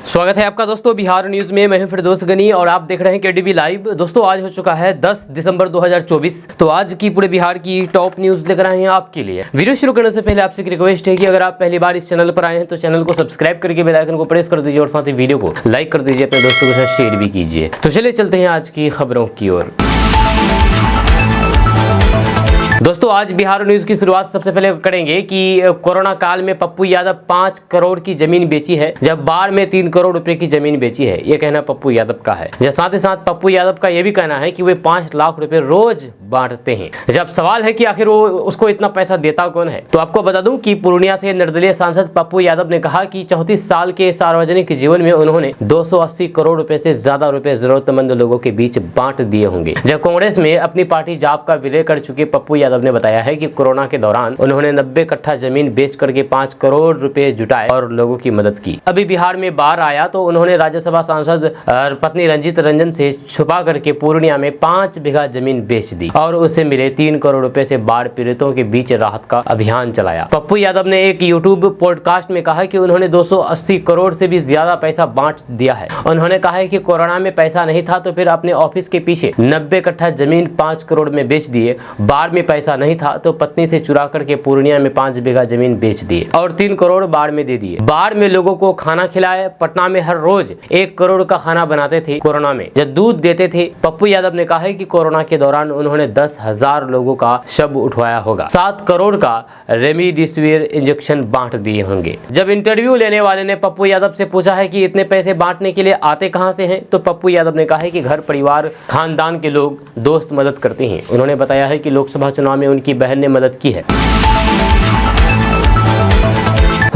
स्वागत है आपका दोस्तों बिहार न्यूज में। मैं हूं फिरदौस गनी और आप देख रहे हैं केडीबी लाइव। दोस्तों आज हो चुका है 10 दिसंबर 2024। तो आज की पूरे बिहार की टॉप न्यूज लेकर आए हैं आपके लिए। वीडियो शुरू करने से पहले आपसे एक रिक्वेस्ट है कि अगर आप पहली बार इस चैनल पर आए हैं तो चैनल को सब्सक्राइब करके बेल आइकन को प्रेस कर दीजिए और साथ ही वीडियो को लाइक कर दीजिए, अपने दोस्तों के साथ शेयर भी कीजिए। तो चलिए चलते हैं आज की खबरों की ओर। दोस्तों आज बिहार न्यूज की शुरुआत सबसे पहले करेंगे कि कोरोना काल में पप्पू यादव 5 करोड़ की जमीन बेची है, जब बाढ़ में 3 करोड़ रुपए की जमीन बेची है। ये कहना पप्पू यादव का है। साथ ही साथ पप्पू यादव का यह भी कहना है कि वे 5 लाख रुपए रोज बांटते हैं। जब सवाल है कि आखिर वो उसको इतना पैसा देता कौन है, तो आपको बता दूं कि पूर्णिया से निर्दलीय सांसद पप्पू यादव ने कहा कि 34 साल के सार्वजनिक जीवन में उन्होंने 280 करोड़ रुपए से ज्यादा रुपए जरूरतमंद लोगों के बीच बांट दिए होंगे। जब कांग्रेस में अपनी पार्टी जाप का विलय कर चुके पप्पू यादव ने बताया है कि कोरोना के दौरान उन्होंने 90 कट्ठा जमीन बेच करके 5 करोड़ रुपए जुटाए और लोगों की मदद की। अभी बिहार में बाढ़ आया तो उन्होंने राज्यसभा सांसद पत्नी रंजीत रंजन से छुपा करके पूर्णिया में 5 बीघा जमीन बेच दी और उसे मिले 3 करोड़ रुपए से बाढ़ पीड़ितों के बीच राहत का अभियान चलाया। पप्पू यादव ने एक यूट्यूब पॉडकास्ट में कहा कि उन्होंने 280 करोड़ से भी ज्यादा पैसा बांट दिया है। उन्होंने कहा है कि कोरोना में पैसा नहीं था तो फिर अपने ऑफिस के पीछे 90 कट्ठा जमीन 5 करोड़ में बेच दिए। बाढ़ में पैसा नहीं था तो पत्नी से चुरा करके पूर्णिया में 5 बीघा जमीन बेच दिए और 3 करोड़ बाढ़ में दे दिए। बाढ़ में लोगों को खाना खिलाए। पटना में हर रोज 1 करोड़ का खाना बनाते थे। कोरोना में जब दूध देते थे। पप्पू यादव ने कहा है कि कोरोना के दौरान उन्होंने 10,000 लोगों का शव उठवाया होगा। 7 करोड़ का रेमडेसिविर इंजेक्शन बांट दिए होंगे। जब इंटरव्यू लेने वाले ने पप्पू यादव से पूछा है कि इतने पैसे बांटने के लिए आते कहां से हैं, तो पप्पू यादव ने कहा है कि घर परिवार खानदान के लोग दोस्त मदद करते हैं। उन्होंने बताया है कि लोकसभा चुनाव में उनकी बहन ने मदद की है।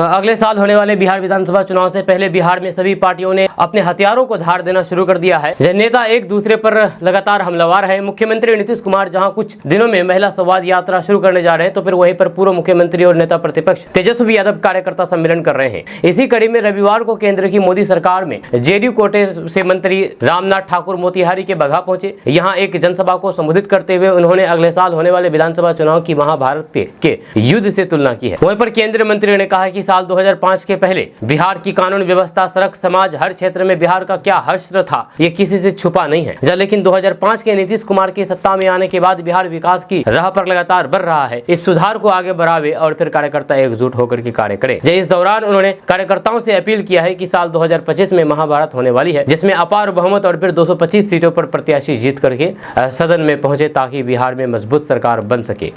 अगले साल होने वाले बिहार विधानसभा चुनाव से पहले बिहार में सभी पार्टियों ने अपने हथियारों को धार देना शुरू कर दिया है। नेता एक दूसरे पर लगातार हमलावर है। मुख्यमंत्री नीतीश कुमार जहां कुछ दिनों में महिला संवाद यात्रा शुरू करने जा रहे हैं, तो फिर वहीं पर पूर्व मुख्यमंत्री और नेता प्रतिपक्ष तेजस्वी यादव कार्यकर्ता सम्मेलन कर रहे हैं। इसी कड़ी में रविवार को केंद्र की मोदी सरकार में जेडीयू कोटे से मंत्री रामनाथ ठाकुर मोतिहारी के बगहा पहुंचे। यहाँ एक जनसभा को संबोधित करते हुए उन्होंने अगले साल होने वाले विधानसभा चुनाव की महाभारत के युद्ध से तुलना की है। वहीं पर केंद्रीय मंत्री ने कहा कि साल 2005 के पहले बिहार की कानून व्यवस्था, सड़क, समाज, हर क्षेत्र में बिहार का क्या हश्र था, ये किसी से छुपा नहीं है। लेकिन 2005 के नीतीश कुमार की सत्ता में आने के बाद बिहार विकास की राह पर लगातार बढ़ रहा है। इस सुधार को आगे बढ़ावे और फिर कार्यकर्ता एकजुट होकर के कार्य करें। इस दौरान उन्होंने कार्यकर्ताओं से अपील किया है कि साल 2025 में महाभारत होने वाली है, जिसमें अपार बहुमत और फिर 225 सीटों पर प्रत्याशी जीत करके सदन में पहुंचे, ताकि बिहार में मजबूत सरकार बन सके।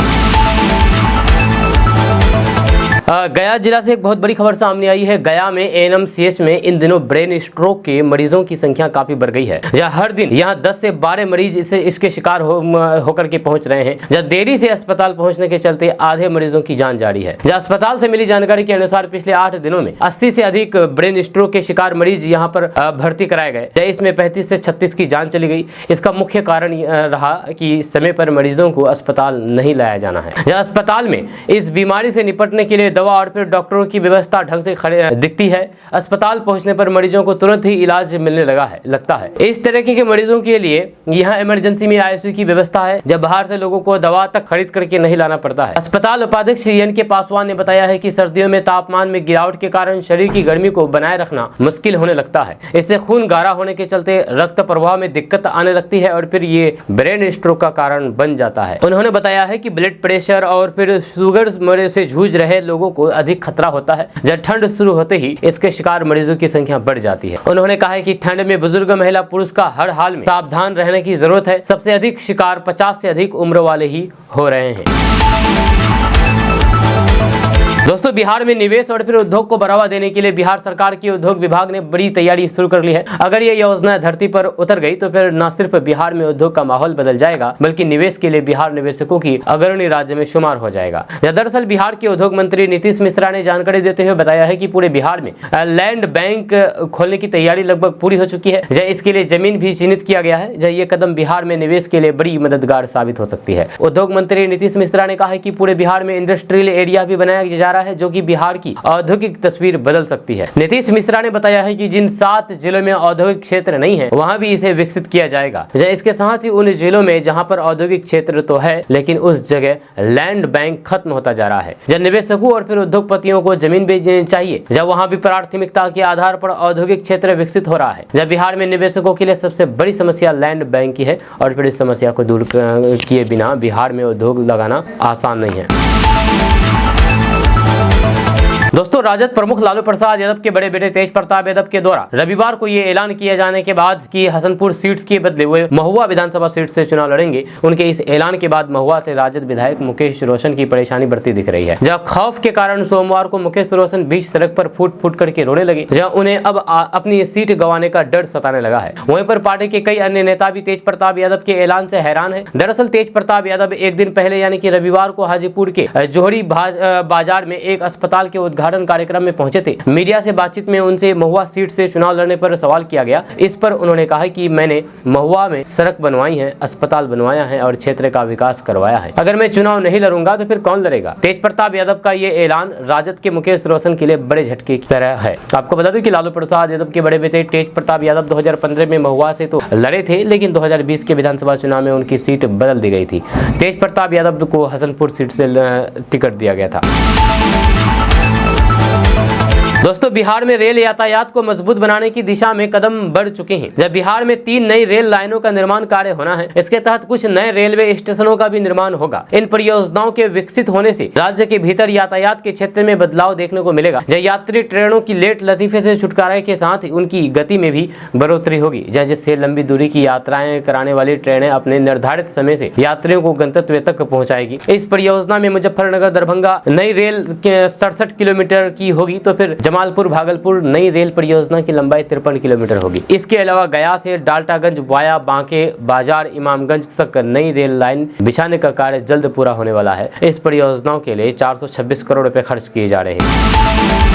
गया जिला से एक बहुत बड़ी खबर सामने आई है। गया में एएनएमसीएच में इन दिनों ब्रेन स्ट्रोक के मरीजों की संख्या काफी बढ़ गई है। हर दिन यहाँ 10 से 12 मरीज इसके शिकार होकर के पहुंच रहे हैं। जब देरी से अस्पताल पहुंचने के चलते आधे मरीजों की जान जा रही है। अस्पताल से मिली जानकारी के अनुसार पिछले 8 दिनों में 80 से अधिक ब्रेन स्ट्रोक के शिकार मरीज यहाँ पर भर्ती कराए गए। इसमें 35 से 36 की जान चली गई। इसका मुख्य कारण रहा कि समय पर मरीजों को अस्पताल नहीं लाया जाना है। अस्पताल में इस बीमारी से निपटने के लिए दवा और फिर डॉक्टरों की व्यवस्था ढंग से दिखती है। अस्पताल पहुंचने पर मरीजों को तुरंत ही इलाज मिलने लगता है। इस तरीके के मरीजों के लिए यहाँ इमरजेंसी में आईसीयू की व्यवस्था है, जब बाहर से लोगों को दवा तक खरीद करके नहीं लाना पड़ता है। अस्पताल उपाध्यक्ष एन के पासवान ने बताया है कि सर्दियों में तापमान में गिरावट के कारण शरीर की गर्मी को बनाए रखना मुश्किल होने लगता है। इससे खून गाढ़ा होने के चलते रक्त प्रवाह में दिक्कत आने लगती है और फिर ये ब्रेन स्ट्रोक का कारण बन जाता है। उन्होंने बताया है कि ब्लड प्रेशर और फिर शुगर से जूझ रहे लोगों को अधिक खतरा होता है। जब ठंड शुरू होते ही इसके शिकार मरीजों की संख्या बढ़ जाती है। उन्होंने कहा है कि ठंड में बुजुर्ग, महिला, पुरुष का हर हाल में सावधान रहने की जरूरत है। सबसे अधिक शिकार 50 से अधिक उम्र वाले ही हो रहे हैं। दोस्तों बिहार में निवेश और फिर उद्योग को बढ़ावा देने के लिए बिहार सरकार की उद्योग विभाग ने बड़ी तैयारी शुरू कर ली है। अगर ये योजना धरती पर उतर गई तो फिर न सिर्फ बिहार में उद्योग का माहौल बदल जाएगा, बल्कि निवेश के लिए बिहार निवेशकों की अग्रणी राज्य में शुमार हो जाएगा। दरअसल बिहार के उद्योग मंत्री नीतीश मिश्रा ने जानकारी देते हुए बताया है कि पूरे बिहार में लैंड बैंक खोलने की तैयारी लगभग पूरी हो चुकी है। इसके लिए जमीन भी चिन्हित किया गया है। ये कदम बिहार में निवेश के लिए बड़ी मददगार साबित हो सकती है। उद्योग मंत्री नीतीश मिश्रा ने कहा है कि पूरे बिहार में इंडस्ट्रियल एरिया भी बनाया जा रहा है, जो कि बिहार की औद्योगिक तस्वीर बदल सकती है। नीतीश मिश्रा ने बताया है कि जिन 7 जिलों में औद्योगिक क्षेत्र नहीं है, वहां भी इसे विकसित किया जाएगा। इसके साथ ही उन जिलों में जहां पर औद्योगिक क्षेत्र तो है, लेकिन उस जगह लैंड बैंक खत्म होता जा रहा है। जब निवेशकों और फिर उद्योगपतियों को जमीन बेचनी चाहिए, जब वहां भी प्राथमिकता के आधार पर औद्योगिक क्षेत्र विकसित हो रहा है। जब बिहार में निवेशकों के लिए सबसे बड़ी समस्या लैंड बैंक की है और फिर इस समस्या को दूर किए बिना बिहार में उद्योग लगाना आसान नहीं है। दोस्तों, राजद प्रमुख लालू प्रसाद यादव के बड़े बेटे तेज प्रताप यादव के द्वारा रविवार को ये ऐलान किया जाने के बाद कि हसनपुर सीट्स के बदले हुए महुआ विधानसभा सीट से चुनाव लड़ेंगे, उनके इस ऐलान के बाद महुआ से राजद विधायक मुकेश रोशन की परेशानी बढ़ती दिख रही है। जहां खौफ के कारण सोमवार को मुकेश रोशन बीच सड़क पर फूट फूट करके रोने लगे, जहां उन्हें अब अपनी सीट गंवाने का डर सताने लगा है। वहीं पर पार्टी के कई अन्य नेता भी तेज प्रताप यादव के ऐलान से हैरान है। दरअसल तेज प्रताप यादव एक दिन पहले यानी कि रविवार को हाजीपुर के जोहरी बाजार में एक अस्पताल के उद्घाटन कार्यक्रम में पहुंचे थे। मीडिया से बातचीत में उनसे महुआ सीट से चुनाव लड़ने पर सवाल किया गया। इस पर उन्होंने कहा कि मैंने महुआ में सड़क बनवाई है, अस्पताल बनवाया है और क्षेत्र का विकास करवाया है। अगर मैं चुनाव नहीं लड़ूंगा तो फिर कौन लड़ेगा? तेज प्रताप यादव का ये ऐलान राजद के मुकेश रोशन के लिए बड़े झटके की तरह है। आपको बता दूं कि लालू प्रसाद यादव के बड़े बेटे तेज प्रताप यादव 2015 में महुआ से तो लड़े थे, लेकिन 2020 के विधानसभा चुनाव में उनकी सीट बदल दी गई थी। तेज प्रताप यादव को हसनपुर सीट से टिकट दिया गया था। दोस्तों, बिहार में रेल यातायात को मजबूत बनाने की दिशा में कदम बढ़ चुके हैं। जब बिहार में 3 नई रेल लाइनों का निर्माण कार्य होना है, इसके तहत कुछ नए रेलवे स्टेशनों का भी निर्माण होगा। इन परियोजनाओं के विकसित होने से राज्य के भीतर यातायात के क्षेत्र में बदलाव देखने को मिलेगा। जब यात्री ट्रेनों की लेट लतीफे से छुटकारा के साथ उनकी गति में भी बढ़ोतरी होगी, जिससे लंबी दूरी की यात्राएं कराने वाली ट्रेनें अपने निर्धारित समय से यात्रियों को गंतव्य तक पहुँचाएगी। इस परियोजना में मुजफ्फरनगर दरभंगा नई रेल 67 किलोमीटर की होगी, तो फिर जमालपुर भागलपुर नई रेल परियोजना की लंबाई 53 किलोमीटर होगी। इसके अलावा गया से डाल्टागंज वाया बांके बाजार इमामगंज तक नई रेल लाइन बिछाने का कार्य जल्द पूरा होने वाला है। इस परियोजनाओं के लिए 426 करोड़ रुपए खर्च किए जा रहे हैं।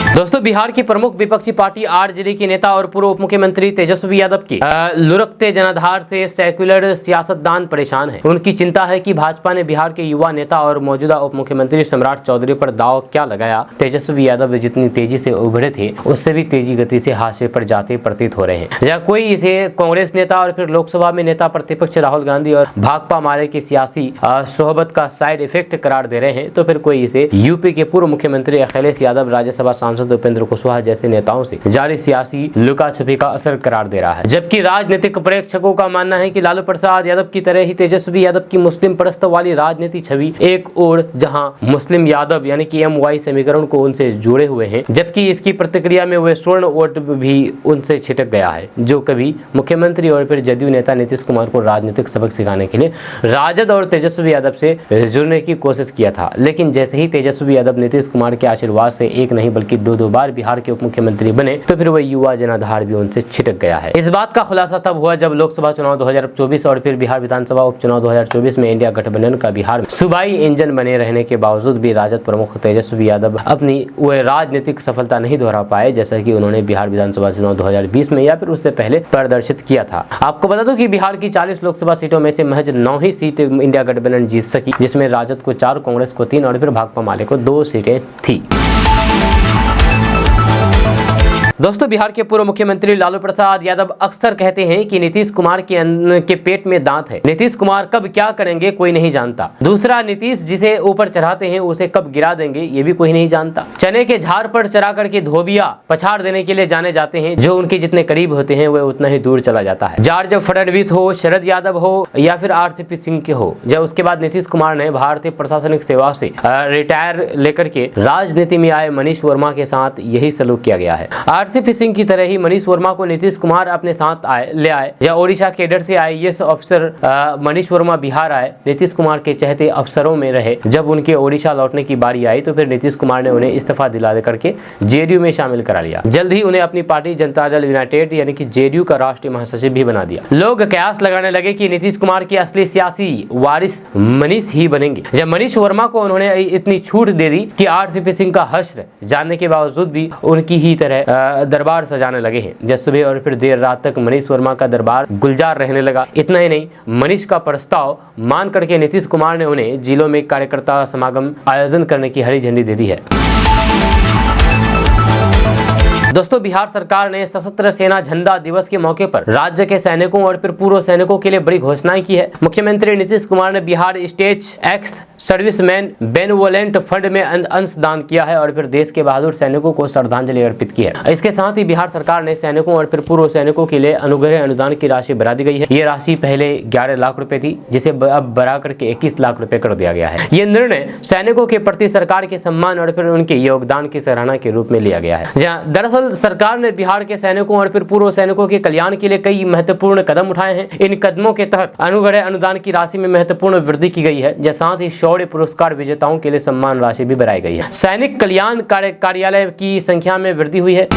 दोस्तों, बिहार की प्रमुख विपक्षी पार्टी आरजेडी के नेता और पूर्व उप मुख्यमंत्री तेजस्वी यादव की लुढ़कते जनाधार से सेक्युलर सियासतदान परेशान है। उनकी चिंता है कि भाजपा ने बिहार के युवा नेता और मौजूदा उप मुख्यमंत्री सम्राट चौधरी पर दांव क्या लगाया। तेजस्वी यादव जितनी तेजी से उभरे थे, उससे भी तेजी गति से हाशिए पर जाते प्रतीत हो रहे हैं। या कोई इसे कांग्रेस नेता और फिर लोकसभा में नेता प्रतिपक्ष राहुल गांधी और भाकपा माले की सियासी सोहबत का साइड इफेक्ट करार दे रहे हैं, तो फिर कोई इसे यूपी के पूर्व मुख्यमंत्री अखिलेश यादव, राज्यसभा सांसद उपेंद्र कुशवाहा जैसे नेताओं से जारी सियासी लुका छुपी का असर करार दे रहा है। जबकि राजनीतिक प्रेक्षकों का मानना है कि लालू प्रसाद यादव की तरह ही तेजस्वी यादव की मुस्लिम परस्त वाली राजनीति छवि एक ओर जहां मुस्लिम यादव यानी कि MY समीकरण को उनसे जुड़े हुए हैं, जबकि इसकी प्रतिक्रिया में वे स्वर्ण वोट भी उनसे छिटक गया है, जो कभी मुख्यमंत्री और फिर जदयू नेता नीतीश कुमार को राजनीतिक सबक सिखाने के लिए राजद और तेजस्वी यादव से जुड़ने की कोशिश किया था। लेकिन जैसे ही तेजस्वी यादव नीतीश कुमार के आशीर्वाद से एक नहीं बल्कि दो बार बिहार के उप मुख्यमंत्री बने, तो फिर वह युवा जनाधार भी उनसे छिटक गया है। इस बात का खुलासा तब हुआ जब लोकसभा चुनाव 2024 और फिर बिहार विधानसभा उपचुनाव 2024 में इंडिया गठबंधन का बिहार में सूबाई इंजन बने रहने के बावजूद भी राजद प्रमुख तेजस्वी यादव अपनी वह राजनीतिक सफलता नहीं दोहरा पाए, जैसा कि उन्होंने बिहार विधानसभा चुनाव 2020 में या फिर उससे पहले प्रदर्शित किया था। आपको बता दूं कि बिहार की 40 लोकसभा सीटों में से महज 9 ही सीट इंडिया गठबंधन जीत सकी, जिसमें राजद को 4, कांग्रेस को 3 और फिर भाकपा माले को 2 सीटें थी। दोस्तों, बिहार के पूर्व मुख्यमंत्री लालू प्रसाद यादव अक्सर कहते हैं कि नीतीश कुमार के पेट में दांत है। नीतीश कुमार कब क्या करेंगे कोई नहीं जानता। दूसरा, नीतीश जिसे ऊपर चढ़ाते हैं उसे कब गिरा देंगे ये भी कोई नहीं जानता। चने के झाड़ पर चढ़ा करके धोबिया पछाड़ देने के लिए जाने जाते हैं, जो उनके जितने करीब होते हैं वह उतना ही दूर चला जाता है। जार जब फडणवीस हो, शरद यादव हो या फिर RCP सिंह के हो, जब उसके बाद नीतीश कुमार ने भारतीय प्रशासनिक सेवा से रिटायर लेकर के राजनीति में आए मनीष वर्मा के साथ यही सलूक किया गया है। RCP सिंह की तरह ही मनीष वर्मा को नीतीश कुमार अपने साथ ले आए। या ओडिशा केडर से IAS अफसर मनीष वर्मा बिहार आए, नीतीश कुमार के चहते अफसरों में रहे। जब उनके ओडिशा लौटने की बारी आई तो फिर नीतीश कुमार ने उन्हें इस्तीफा दिला करके JDU में शामिल करा लिया। जल्द ही उन्हें अपनी पार्टी जनता दल यूनाइटेड यानी कि JDU का राष्ट्रीय महासचिव भी बना दिया। लोग कयास लगाने लगे कि नीतीश कुमार की असली सियासी वारिस मनीष ही बनेंगे। जब मनीष वर्मा को उन्होंने इतनी छूट दे दी कि RCP सिंह का हश्र जानने के बावजूद भी उनकी ही तरह दरबार सजाने लगे हैं। जब सुबह और फिर देर रात तक मनीष वर्मा का दरबार गुलजार रहने लगा। इतना ही नहीं, मनीष का प्रस्ताव मान करके नीतीश कुमार ने उन्हें जिलों में कार्यकर्ता समागम आयोजन करने की हरी झंडी दे दी है। दोस्तों, बिहार सरकार ने सशस्त्र सेना झंडा दिवस के मौके पर राज्य के सैनिकों और फिर पूर्व सैनिकों के लिए बड़ी घोषणाएं की है। मुख्यमंत्री नीतीश कुमार ने Bihar state ex serviceman benevolent fund में अंश दान किया है और फिर देश के बहादुर सैनिकों को श्रद्धांजलि अर्पित की है। इसके साथ ही बिहार सरकार ने सैनिकों और फिर पूर्व सैनिकों के लिए अनुग्रह अनुदान की राशि बढ़ा दी गई है। ये राशि पहले 11 लाख रुपए थी, जिसे अब बढ़ा करके 21 लाख रुपए कर दिया गया है। ये निर्णय सैनिकों के प्रति सरकार के सम्मान और फिर उनके योगदान की सराहना के रूप में लिया गया है। जहाँ दरअसल सरकार ने बिहार के सैनिकों और फिर पूर्व सैनिकों के कल्याण के लिए कई महत्वपूर्ण कदम उठाए हैं। इन कदमों के तहत अनुग्रह अनुदान की राशि में महत्वपूर्ण वृद्धि की गई है। साथ ही शौर्य पुरस्कार विजेताओं के लिए सम्मान राशि भी बढ़ाई गई है। सैनिक कल्याण कार्यालय की संख्या में वृद्धि हुई है।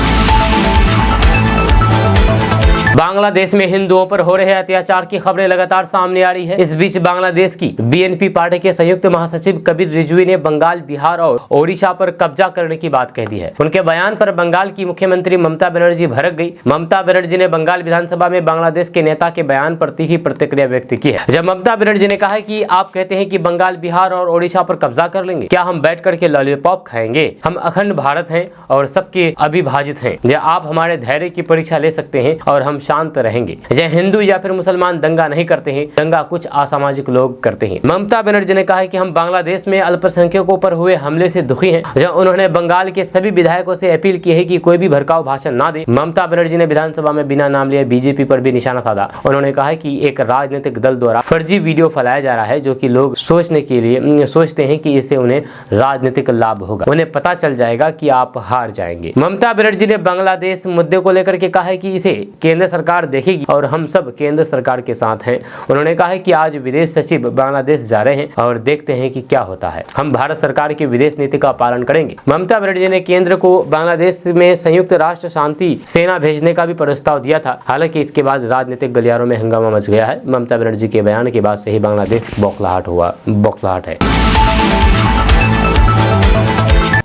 बांग्लादेश में हिंदुओं पर हो रहे अत्याचार की खबरें लगातार सामने आ रही है। इस बीच बांग्लादेश की बीएनपी पार्टी के संयुक्त महासचिव कबीर रिजवी ने बंगाल, बिहार और ओडिशा पर कब्जा करने की बात कह दी है। उनके बयान पर बंगाल की मुख्यमंत्री ममता बनर्जी भड़क गई। ममता बनर्जी ने बंगाल विधानसभा में बांग्लादेश के नेता के बयान पर तीखी प्रतिक्रिया व्यक्त की है। जब ममता बनर्जी ने कहा कि आप कहते हैं कि बंगाल, बिहार और ओडिशा पर कब्जा कर लेंगे, क्या हम बैठ करके लॉलीपॉप खाएंगे? हम अखंड भारत हैं और सबके अविभाजित हैं। जब आप हमारे धैर्य की परीक्षा ले सकते हैं और हम शांत रहेंगे। जय हिंदू या फिर मुसलमान दंगा नहीं करते हैं, दंगा कुछ असामाजिक लोग करते हैं। ममता बनर्जी ने कहा है कि हम बांग्लादेश में अल्पसंख्यकों पर हुए हमले से दुखी हैं। जब उन्होंने बंगाल के सभी विधायकों से अपील की है कि कोई भी भड़काऊ भाषण ना दे। ममता बनर्जी ने विधानसभा में बिना नाम लिए बीजेपी पर भी निशाना साधा। उन्होंने कहा है कि एक राजनीतिक दल द्वारा फर्जी वीडियो फैलाया जा रहा है, जो कि लोग सोचते हैं कि इससे उन्हें राजनीतिक लाभ होगा। उन्हें पता चल जाएगा कि आप हार जाएंगे। ममता बनर्जी ने बांग्लादेश मुद्दे को लेकर के कहा है कि इसे केंद्र सरकार देखेगी और हम सब केंद्र सरकार के साथ हैं। उन्होंने कहा है कि आज विदेश सचिव बांग्लादेश जा रहे हैं और देखते हैं कि क्या होता है। हम भारत सरकार की विदेश नीति का पालन करेंगे। ममता बनर्जी ने केंद्र को बांग्लादेश में संयुक्त राष्ट्र शांति सेना भेजने का भी प्रस्ताव दिया था। हालांकि इसके बाद राजनीतिक गलियारों में हंगामा मच गया है। ममता बनर्जी के बयान के बाद से ही बांग्लादेश बौखलाहट है।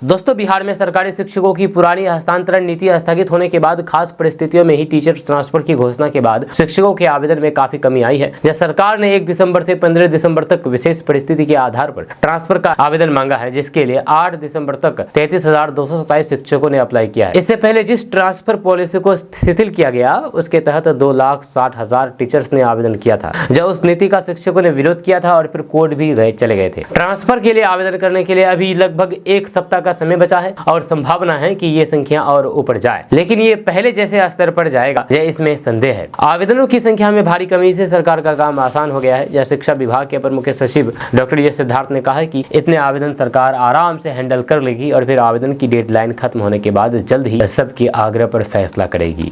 दोस्तों, बिहार में सरकारी शिक्षकों की पुरानी हस्तांतरण नीति स्थगित होने के बाद खास परिस्थितियों में ही टीचर्स ट्रांसफर की घोषणा के बाद शिक्षकों के आवेदन में काफी कमी आई है। जब सरकार ने 1 दिसंबर से 15 दिसंबर तक विशेष परिस्थिति के आधार पर ट्रांसफर का आवेदन मांगा है, जिसके लिए 8 दिसंबर तक 33,227 शिक्षकों ने अप्लाई किया है। इससे पहले जिस ट्रांसफर पॉलिसी को शिथिल किया गया, उसके तहत 2,60,000 टीचर्स ने आवेदन किया था। जब उस नीति का शिक्षकों ने विरोध किया था और फिर कोर्ट भी चले गए थे। ट्रांसफर के लिए आवेदन करने के लिए अभी लगभग 1 सप्ताह का समय बचा है और संभावना है कि ये संख्या और ऊपर जाए, लेकिन ये पहले जैसे स्तर पर जाएगा, यह इसमें संदेह है। आवेदनों की संख्या में भारी कमी से सरकार का काम आसान हो गया है। जैसे शिक्षा विभाग के अपर मुख्य सचिव डॉक्टर एस सिद्धार्थ ने कहा है कि इतने आवेदन सरकार आराम से हैंडल कर लेगी और फिर आवेदन की डेडलाइन खत्म होने के बाद जल्द ही सबके आग्रह पर फैसला करेगी।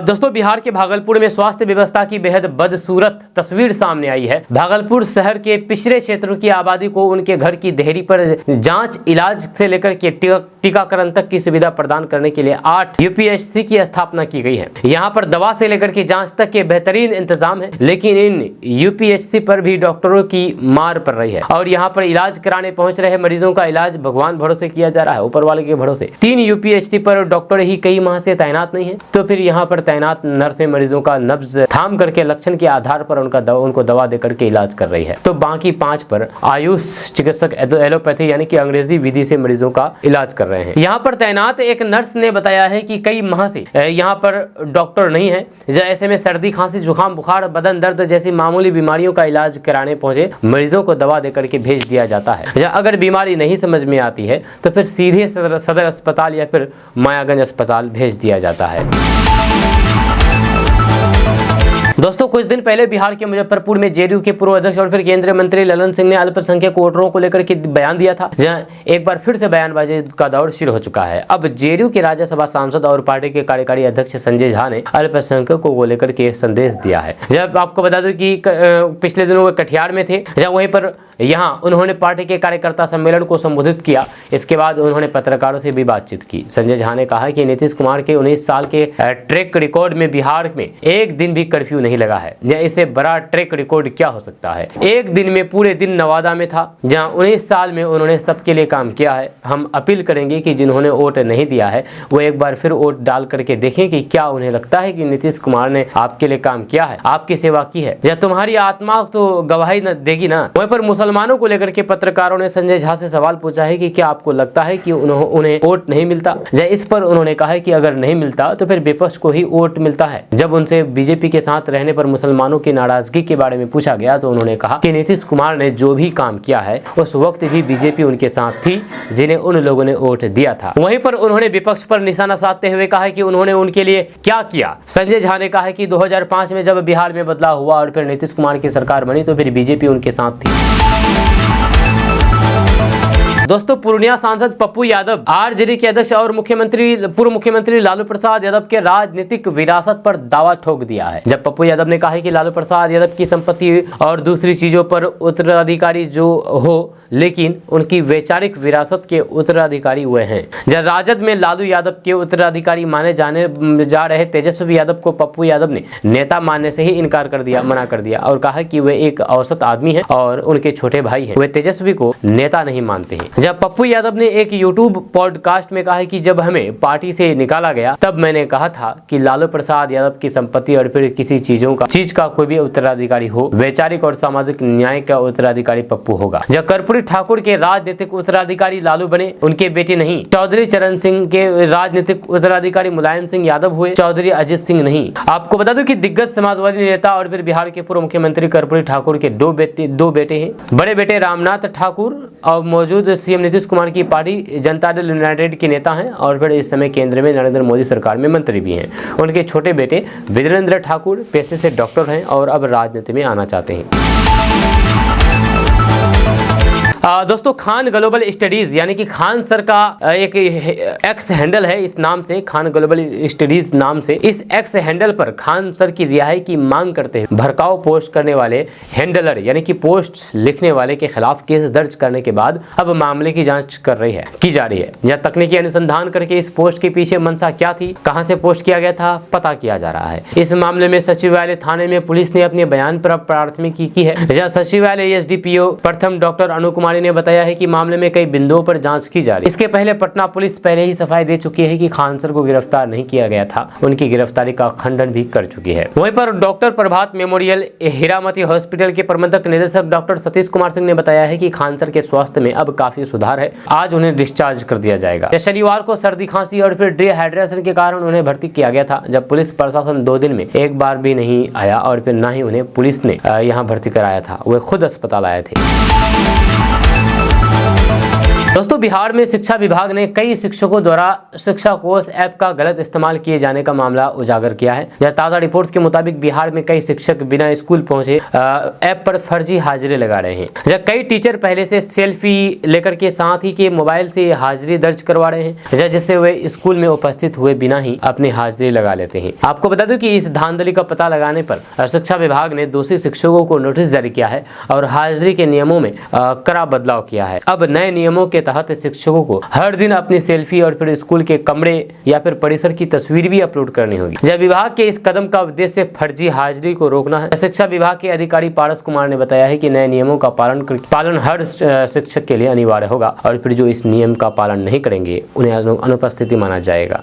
दोस्तों, बिहार के भागलपुर में स्वास्थ्य व्यवस्था की बेहद बदसूरत तस्वीर सामने आई है। भागलपुर शहर के पिछड़े क्षेत्रों की आबादी को उनके घर की देहरी पर जांच, इलाज से लेकर के टीकाकरण तक की सुविधा प्रदान करने के लिए 8 यूपीएचसी की स्थापना की गई है। यहाँ पर दवा से लेकर के जांच तक के बेहतरीन इंतजाम है, लेकिन इन यूपीएचसी पर भी डॉक्टरों की मार पड़ रही है और यहाँ पर इलाज कराने पहुंच रहे मरीजों का इलाज भगवान भरोसे किया जा रहा है, ऊपर वाले के भरोसे। 3 यूपीएचसी पर डॉक्टर ही कई माह से तैनात नहीं है, तो फिर यहाँ पर तैनात नर्सें मरीजों का नब्ज थाम करके लक्षण के आधार पर उनको दवा देकर के इलाज कर रही है, तो बाकी 5 पर आयुष चिकित्सक एलोपैथी यानी कि अंग्रेजी विधि से मरीजों का इलाज कर रहे हैं। यहाँ पर तैनात एक नर्स ने बताया है कि कई माह से यहाँ पर डॉक्टर नहीं है। ऐसे में सर्दी, खांसी, जुकाम, बुखार, बदन दर्द जैसी मामूली बीमारियों का इलाज कराने पहुंचे मरीजों को दवा देकर के भेज दिया जाता है। अगर बीमारी नहीं समझ में आती है तो फिर सीधे सदर अस्पताल या फिर मायागंज अस्पताल भेज दिया जाता है। दोस्तों, कुछ दिन पहले बिहार के मुजफ्फरपुर में जेडीयू के पूर्व अध्यक्ष और फिर केंद्रीय मंत्री ललन सिंह ने अल्पसंख्यक वोटरों को लेकर के बयान दिया था, जहां एक बार फिर से बयानबाजी का दौर शुरू हो चुका है। अब जेडीयू के राज्यसभा सांसद और पार्टी के कार्यकारी अध्यक्ष संजय झा ने अल्पसंख्यकों को लेकर के संदेश दिया है। जब आपको बता दूं कि पिछले दिनों वो कटिहार में थे, जब वहीं पर यहाँ उन्होंने पार्टी के कार्यकर्ता सम्मेलन को संबोधित किया। इसके बाद उन्होंने पत्रकारों से भी बातचीत की। संजय झा ने कहा कि नीतीश कुमार के 19 साल के ट्रैक रिकॉर्ड में बिहार में एक दिन भी कर्फ्यू नहीं लगा है। या इससे बड़ा ट्रैक रिकॉर्ड क्या हो सकता है। एक दिन में पूरे दिन नवादा में था, जहां 19 साल में उन्होंने सबके लिए काम किया है। हम अपील करेंगे कि जिन्होंने वोट नहीं दिया है वो एक बार फिर वोट डाल करके देखें कि क्या उन्हें लगता है कि नीतीश कुमार ने आपके लिए काम किया है, आपकी सेवा की है, या तुम्हारी आत्मा तो गवाही न देगी ना। वहीं पर मुसलमानों को लेकर के पत्रकारों ने संजय झा से सवाल पूछा है कि क्या आपको लगता है कि उन्हें वोट नहीं मिलता। इस पर उन्होंने कहा है कि अगर नहीं मिलता तो फिर विपक्ष को ही वोट मिलता है। जब उनसे बीजेपी के साथ रहने पर मुसलमानों की नाराजगी के बारे में पूछा गया तो उन्होंने कहा कि नीतीश कुमार ने जो भी काम किया है उस वक्त भी बीजेपी उनके साथ थी जिन्हें उन लोगों ने वोट दिया था। वहीं पर उन्होंने विपक्ष पर निशाना साधते हुए कहा कि उन्होंने उनके लिए क्या किया। संजय झा ने कहा है कि 2005 में जब बिहार में बदलाव हुआ और फिर नीतीश कुमार की सरकार बनी तो फिर बीजेपी उनके साथ थी। दोस्तों, पूर्णिया सांसद पप्पू यादव आरजेडी के अध्यक्ष और पूर्व मुख्यमंत्री लालू प्रसाद यादव के राजनीतिक विरासत पर दावा ठोक दिया है। जब पप्पू यादव ने कहा है कि लालू प्रसाद यादव की संपत्ति और दूसरी चीजों पर उत्तराधिकारी जो हो, लेकिन उनकी वैचारिक विरासत के उत्तराधिकारी हुए हैं। जब राजद में लालू यादव के उत्तराधिकारी माने जाने जा रहे तेजस्वी यादव को पप्पू यादव ने नेता मानने से ही इनकार कर दिया, मना कर दिया और कहा कि वे एक औसत आदमी हैं और उनके छोटे भाई हैं। वे तेजस्वी को नेता नहीं मानते हैं। जब पप्पू यादव ने एक यूट्यूब पॉडकास्ट में कहा है कि जब हमें पार्टी से निकाला गया तब मैंने कहा था कि लालू प्रसाद यादव की संपत्ति और फिर किसी चीज का कोई भी उत्तराधिकारी हो, वैचारिक और सामाजिक न्याय का उत्तराधिकारी पप्पू होगा। जब कर्पूरी ठाकुर के राजनीतिक उत्तराधिकारी लालू बने, उनके बेटे नहीं। चौधरी चरण सिंह के राजनीतिक उत्तराधिकारी मुलायम सिंह यादव हुए, चौधरी अजित सिंह नहीं। आपको बता दूं कि दिग्गज समाजवादी नेता और फिर बिहार के पूर्व मुख्यमंत्री कर्पूरी ठाकुर के दो बेटे हैं। बड़े बेटे रामनाथ ठाकुर और मौजूद सीएम नीतीश कुमार की पार्टी जनता दल यूनाइटेड के नेता हैं और फिर इस समय केंद्र में नरेंद्र मोदी सरकार में मंत्री भी हैं। उनके छोटे बेटे वीरेंद्र ठाकुर पेशे से डॉक्टर हैं और अब राजनीति में आना चाहते हैं। दोस्तों, खान ग्लोबल स्टडीज यानी कि खान सर का एक एक्स हैंडल है, इस नाम से खान ग्लोबल स्टडीज नाम से इस एक्स हैंडल पर खान सर की रिहाई की मांग करते हुए भड़काऊ पोस्ट करने वाले हैंडलर यानी कि पोस्ट लिखने वाले के खिलाफ केस दर्ज करने के बाद अब मामले की जांच की जा रही है। यह तकनीकी अनुसंधान करके इस पोस्ट के पीछे मंशा क्या थी, कहां से पोस्ट किया गया था, पता किया जा रहा है। इस मामले में सचिवालय थाने में पुलिस ने अपने बयान पर प्राथमिकी की है। जहां सचिवालय एसडीपीओ प्रथम डॉक्टर अनु कुमारी ने बताया है कि मामले में कई बिंदुओं पर जांच की जा रही है। इसके पहले पटना पुलिस पहले ही सफाई दे चुकी है कि खान सर को गिरफ्तार नहीं किया गया था, उनकी गिरफ्तारी का खंडन भी कर चुकी है। वहीं पर डॉक्टर प्रभात मेमोरियल हीरामती हॉस्पिटल के प्रबंधक निदेशक डॉक्टर सतीश कुमार सिंह ने बताया है कि खान सर के स्वास्थ्य में अब काफी सुधार है। आज उन्हें डिस्चार्ज कर दिया जाएगा। शनिवार को सर्दी खांसी और फिर डिहाइड्रेशन के कारण उन्हें भर्ती किया गया था। जब पुलिस प्रशासन 2 दिन में एक बार भी नहीं आया और फिर न ही उन्हें पुलिस ने यहाँ भर्ती कराया था, वे खुद अस्पताल आए थे। दोस्तों, बिहार में शिक्षा विभाग ने कई शिक्षकों द्वारा शिक्षा कोष ऐप का गलत इस्तेमाल किए जाने का मामला उजागर किया है। यह ताज़ा रिपोर्ट्स के मुताबिक बिहार में कई शिक्षक बिना स्कूल पहुंचे ऐप पर फर्जी हाजिरी लगा रहे हैं। जब कई टीचर पहले से सेल्फी लेकर के साथ ही के मोबाइल से हाजिरी दर्ज करवा रहे हैं, जिससे वे स्कूल में उपस्थित हुए बिना ही अपनी हाजिरी लगा लेते हैं। आपको बता दूं कि इस धांधली का पता लगाने पर शिक्षा विभाग ने दोषी शिक्षकों को नोटिस जारी किया है और हाजिरी के नियमों में कड़ा बदलाव किया है। अब नए नियमों के तहत शिक्षकों को हर दिन अपनी सेल्फी और फिर स्कूल के कमरे या फिर परिसर की तस्वीर भी अपलोड करनी होगी। जब विभाग के इस कदम का उद्देश्य फर्जी हाजिरी को रोकना है। शिक्षा विभाग के अधिकारी पारस कुमार ने बताया है कि नए नियमों का पालन हर शिक्षक के लिए अनिवार्य होगा और फिर जो इस नियम का पालन नहीं करेंगे उन्हें अनुपस्थिति माना जाएगा।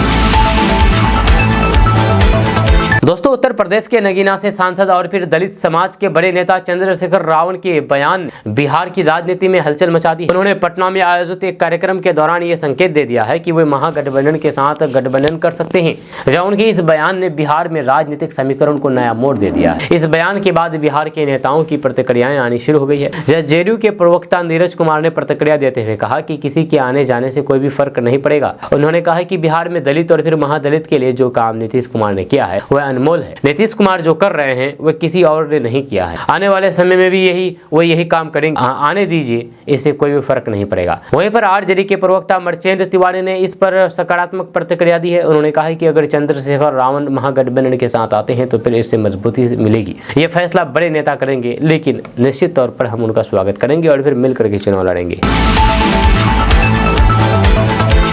दोस्तों, उत्तर प्रदेश के नगीना से सांसद और फिर दलित समाज के बड़े नेता चंद्रशेखर रावण के बयान बिहार की राजनीति में हलचल मचा दी। उन्होंने पटना में आयोजित एक कार्यक्रम के दौरान ये संकेत दे दिया है कि वे महागठबंधन के साथ गठबंधन कर सकते हैं। जहां उनके इस बयान ने बिहार में राजनीतिक समीकरण को नया मोड़ दे दिया है। इस बयान के बाद बिहार के नेताओं की प्रतिक्रियाएं आनी शुरू हो गई है। जेडीयू के प्रवक्ता नीरज कुमार ने प्रतिक्रिया देते हुए कहा कि किसी के आने जाने से कोई भी फर्क नहीं पड़ेगा। उन्होंने कहा कि बिहार में दलित और फिर महादलित के लिए जो काम नीतीश कुमार ने किया है वह अनमोल माहौल है। नीतीश कुमार जो कर रहे हैं वह किसी और ने नहीं किया है। आने वाले समय में भी यही काम करेंगे। आने दीजिए, इससे कोई भी फर्क नहीं पड़ेगा। वहीं पर आरजेडी के प्रवक्ता मर्चेंद्र तिवारी ने इस पर सकारात्मक प्रतिक्रिया दी है। उन्होंने कहा है कि अगर चंद्रशेखर रावण महागठबंधन के साथ आते हैं तो फिर इससे मजबूती मिलेगी। ये फैसला बड़े नेता करेंगे, लेकिन निश्चित तौर पर हम उनका स्वागत करेंगे और फिर मिलकर के चुनाव लड़ेंगे।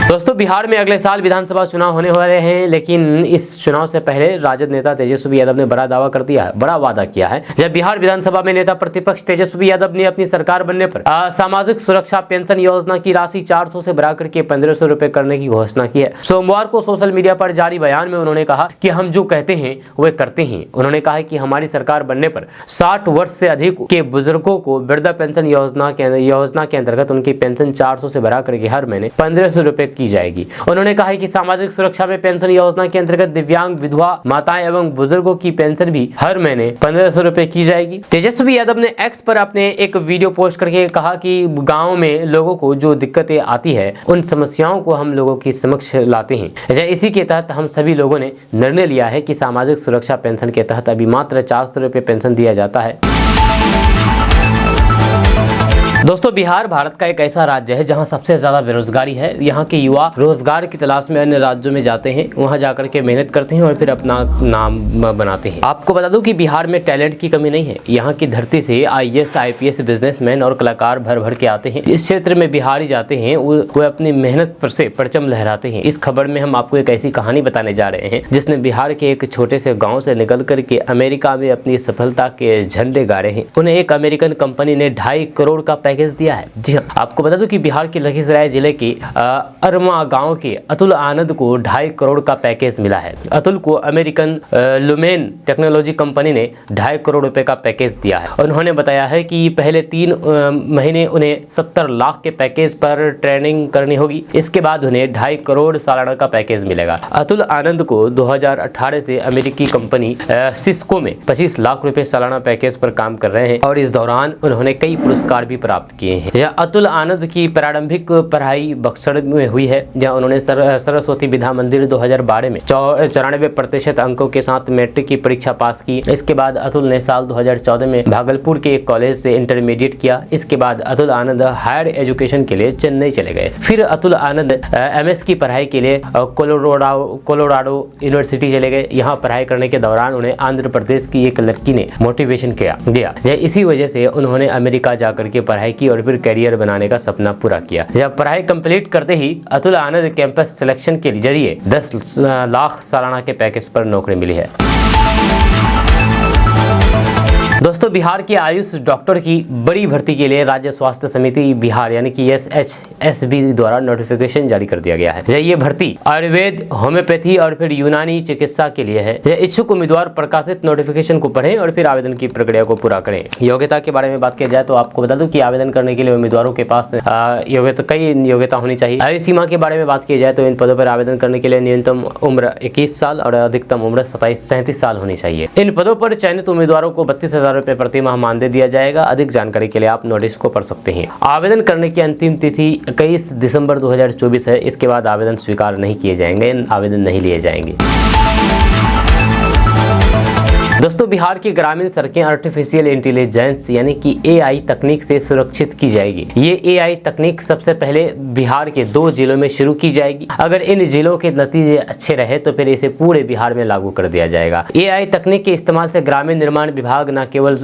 दोस्तों, बिहार में अगले साल विधानसभा चुनाव होने वाले हैं, लेकिन इस चुनाव से पहले राजद नेता तेजस्वी यादव ने बड़ा दावा कर दिया है, बड़ा वादा किया है। जब बिहार विधानसभा में नेता प्रतिपक्ष तेजस्वी यादव ने अपनी सरकार बनने पर सामाजिक सुरक्षा पेंशन योजना की राशि 400 से बढ़ाकर के 1500 रुपए करने की घोषणा की है। सोमवार को सोशल मीडिया पर जारी बयान में उन्होंने कहा कि हम जो कहते हैं वह करते हैं। उन्होंने कहा कि हमारी सरकार बनने पर 60 वर्ष से अधिक के बुजुर्गों को वृद्धा पेंशन योजना के अंतर्गत उनकी पेंशन 400 से बढ़ाकर के हर महीने 1500 रुपए की जाएगी। उन्होंने कहा है कि सामाजिक सुरक्षा में पेंशन योजना के अंतर्गत दिव्यांग, विधवा माताएं एवं बुजुर्गों की पेंशन भी हर महीने 1500 रुपए की जाएगी। तेजस्वी यादव ने एक्स पर अपने एक वीडियो पोस्ट करके कहा कि गांव में लोगों को जो दिक्कतें आती है उन समस्याओं को हम लोगों की समक्ष लाते हैं। इसी के तहत हम सभी लोगों ने निर्णय लिया है कि सामाजिक सुरक्षा पेंशन के तहत अभी मात्र 400 रुपए पेंशन दिया जाता है। दोस्तों, बिहार भारत का एक ऐसा राज्य है जहां सबसे ज्यादा बेरोजगारी है। यहाँ के युवा रोजगार की तलाश में अन्य राज्यों में जाते हैं, वहां जाकर के मेहनत करते हैं और फिर अपना नाम बनाते हैं। आपको बता दूं कि बिहार में टैलेंट की कमी नहीं है। यहाँ की धरती से IAS, IPS, बिजनेसमैन और कलाकार भर भर के आते हैं। इस क्षेत्र में बिहारी जाते हैं, वो अपनी मेहनत पर से परचम लहराते हैं। इस खबर में हम आपको एक ऐसी कहानी बताने जा रहे हैं जिसने बिहार के एक छोटे से गाँव से निकल करके अमेरिका में अपनी सफलता के झंडे गाड़े हैं। उन्हें एक अमेरिकन कंपनी ने 2.5 करोड़ का पैकेज दिया है। जी हाँ, आपको बता दूं कि बिहार के लखीसराय जिले के अरमा गांव के अतुल आनंद को 2.5 करोड़ का पैकेज मिला है। अतुल को अमेरिकन लुमेन टेक्नोलॉजी कंपनी ने 2.5 करोड़ रुपए का पैकेज दिया है। उन्होंने बताया है कि पहले 3 महीने उन्हें 70 लाख के पैकेज पर ट्रेनिंग करनी होगी। इसके बाद उन्हें 2.5 करोड़ सालाना का पैकेज मिलेगा। अतुल आनंद को 2018 से अमेरिकी कंपनी सिस्को में 25 लाख रुपए सालाना पैकेज पर काम कर रहे हैं और इस दौरान उन्होंने कई पुरस्कार भी प्राप्त किए हैं। यह अतुल आनंद की प्रारंभिक पढ़ाई बक्सर में हुई है, जहां उन्होंने सरस्वती विद्या मंदिर 2012 में 94% अंकों के साथ मैट्रिक की परीक्षा पास की। इसके बाद अतुल ने साल 2014 में भागलपुर के एक कॉलेज से इंटरमीडिएट किया। इसके बाद अतुल आनंद हायर एजुकेशन के लिए चेन्नई चले गए। फिर अतुल आनंद MS की पढ़ाई के लिए कोलोराडो यूनिवर्सिटी चले गए। यहाँ पढ़ाई करने के दौरान उन्हें आंध्र प्रदेश की एक लड़की ने मोटिवेशन दिया। इसी वजह से उन्होंने अमेरिका जाकर के पढ़ाई की और फिर करियर बनाने का सपना पूरा किया। जब पढ़ाई कंप्लीट करते ही अतुल आनंद कैंपस सिलेक्शन के जरिए 10 लाख सालाना के पैकेज पर नौकरी मिली है। दोस्तों, बिहार के आयुष डॉक्टर की बड़ी भर्ती के लिए राज्य स्वास्थ्य समिति बिहार यानी कि SHSB द्वारा नोटिफिकेशन जारी कर दिया गया है। ये भर्ती आयुर्वेद, होम्योपैथी और फिर यूनानी चिकित्सा के लिए है। यह इच्छुक उम्मीदवार प्रकाशित नोटिफिकेशन को पढ़ें और फिर आवेदन की प्रक्रिया को पूरा करें। योग्यता के बारे में बात की जाए तो आपको बता दूं कि आवेदन करने के लिए उम्मीदवारों के पास कई योग्यता होनी चाहिए। आयु सीमा के बारे में बात की जाए तो इन पदों पर आवेदन करने के लिए न्यूनतम उम्र 21 साल और अधिकतम उम्र 37 साल होनी चाहिए। इन पदों पर चयनित उम्मीदवारों को 32,000 रुपए प्रति माह मानदेय दिया जाएगा। अधिक जानकारी के लिए आप नोटिस को पढ़ सकते हैं। आवेदन करने की अंतिम तिथि 21 दिसंबर 2024 है। इसके बाद आवेदन स्वीकार नहीं किए जाएंगे, आवेदन नहीं लिए जाएंगे। दोस्तों, बिहार की ग्रामीण सड़कें आर्टिफिशियल इंटेलिजेंस यानी कि AI तकनीक से सुरक्षित की जाएगी। ये AI तकनीक सबसे पहले बिहार के 2 जिलों में शुरू की जाएगी। अगर इन जिलों के नतीजे अच्छे रहे तो फिर इसे पूरे बिहार में लागू कर दिया जाएगा। AI तकनीक के इस्तेमाल से ग्रामीण निर्माण विभाग न केवल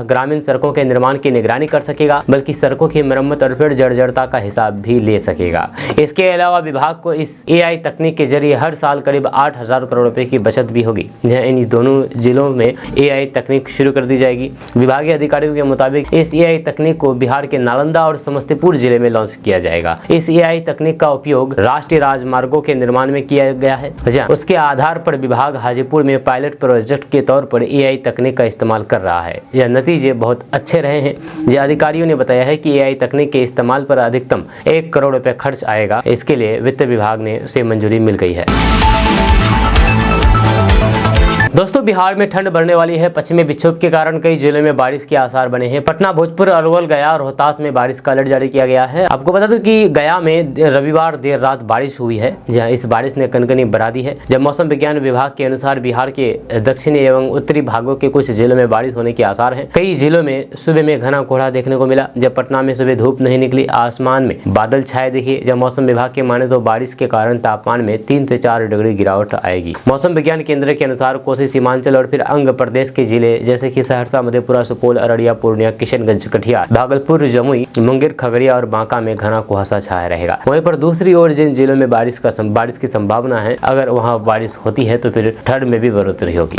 ग्रामीण सड़कों के निर्माण की निगरानी कर सकेगा बल्कि सड़कों की मरम्मत और फिर जर्जरता का हिसाब भी ले सकेगा। इसके अलावा विभाग को इस AI तकनीक के जरिए हर साल करीब 8,000 करोड़ रुपए की बचत भी होगी। इन दोनों जिलों में AI तकनीक शुरू कर दी जाएगी। विभागीय अधिकारियों के मुताबिक इस AI तकनीक को बिहार के नालंदा और समस्तीपुर जिले में लॉन्च किया जाएगा। इस AI तकनीक का उपयोग राष्ट्रीय राजमार्गों के निर्माण में किया गया है। उसके आधार पर विभाग हाजीपुर में पायलट प्रोजेक्ट के तौर पर AI तकनीक का इस्तेमाल कर रहा है। यह नतीजे बहुत अच्छे रहे हैं। अधिकारियों ने बताया है कि AI तकनीक के इस्तेमाल पर अधिकतम 1 करोड़ रुपए खर्च आएगा। इसके लिए वित्त विभाग से मंजूरी मिल गई है। दोस्तों बिहार में ठंड बढ़ने वाली है। पश्चिमी विक्षोभ के कारण कई जिलों में बारिश के आसार बने हैं। पटना, भोजपुर, अरवल, गया और रोहतास में बारिश का अलर्ट जारी किया गया है। आपको बता दूं कि गया में रविवार देर रात बारिश हुई है, जहां इस बारिश ने कनकनी बढ़ा दी है। जब मौसम विज्ञान विभाग के अनुसार बिहार के दक्षिणी एवं उत्तरी भागों के कुछ जिलों में बारिश होने के आसार हैं। कई जिलों में सुबह में घना कोहरा देखने को मिला। जब पटना में सुबह धूप नहीं निकली, आसमान में बादल छाए दिखे। जब मौसम विभाग के माने तो बारिश के कारण तापमान में 3 से 4 डिग्री गिरावट आएगी। मौसम विज्ञान केंद्र के अनुसार कोसी, सीमांचल और फिर अंग प्रदेश के जिले जैसे कि सहरसा, मधेपुरा, सुपौल, अररिया, पूर्णिया, किशनगंज, कटिहार, भागलपुर, जमुई, मुंगेर, खगड़िया और बांका में घना कुहासा छाया रहेगा। वहीं पर दूसरी ओर जिन जिलों में बारिश की संभावना है, अगर वहां बारिश होती है तो फिर ठंड में भी बढ़ोतरी होगी।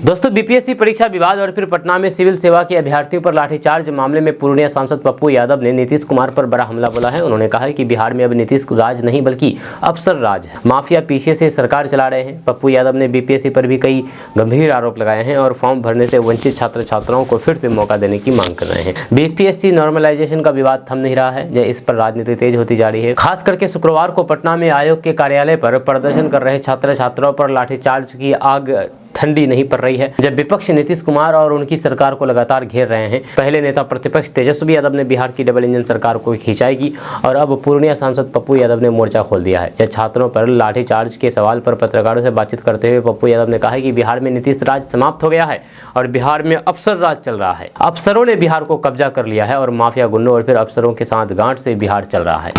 दोस्तों बीपीएससी परीक्षा विवाद और फिर पटना में सिविल सेवा के अभ्यर्थियों पर लाठीचार्ज मामले में पूर्णिया सांसद पप्पू यादव ने नीतीश कुमार पर बड़ा हमला बोला है। उन्होंने कहा है कि बिहार में अब नीतीश राज नहीं बल्कि अफसर राज है। माफिया पीछे से सरकार चला रहे हैं। पप्पू यादव ने बीपीएससी पर भी कई गंभीर आरोप लगाए हैं और फॉर्म भरने से वंचित छात्र छात्राओं को फिर से मौका देने की मांग कर रहे हैं। बीपीएससी नॉर्मलाइजेशन का विवाद थम नहीं रहा है, इस पर राजनीति तेज होती जा रही है। खास करके शुक्रवार को पटना में आयोग के कार्यालय पर प्रदर्शन कर रहे छात्र छात्राओं पर लाठीचार्ज की आग ठंडी नहीं पड़ रही है। जब विपक्ष नीतीश कुमार और उनकी सरकार को लगातार घेर रहे हैं, पहले नेता प्रतिपक्ष तेजस्वी यादव ने बिहार की डबल इंजन सरकार को खिंचाएगी और अब पूर्णिया सांसद पप्पू यादव ने मोर्चा खोल दिया है। जब छात्रों पर लाठीचार्ज के सवाल पर पत्रकारों से बातचीत करते हुए पप्पू यादव ने कहा कि बिहार में नीतीश राज समाप्त हो गया है और बिहार में अफसर राज चल रहा है। अफसरों ने बिहार को कब्जा कर लिया है और माफिया गुंडों और फिर अफसरों के साथ गांठ से बिहार चल रहा है।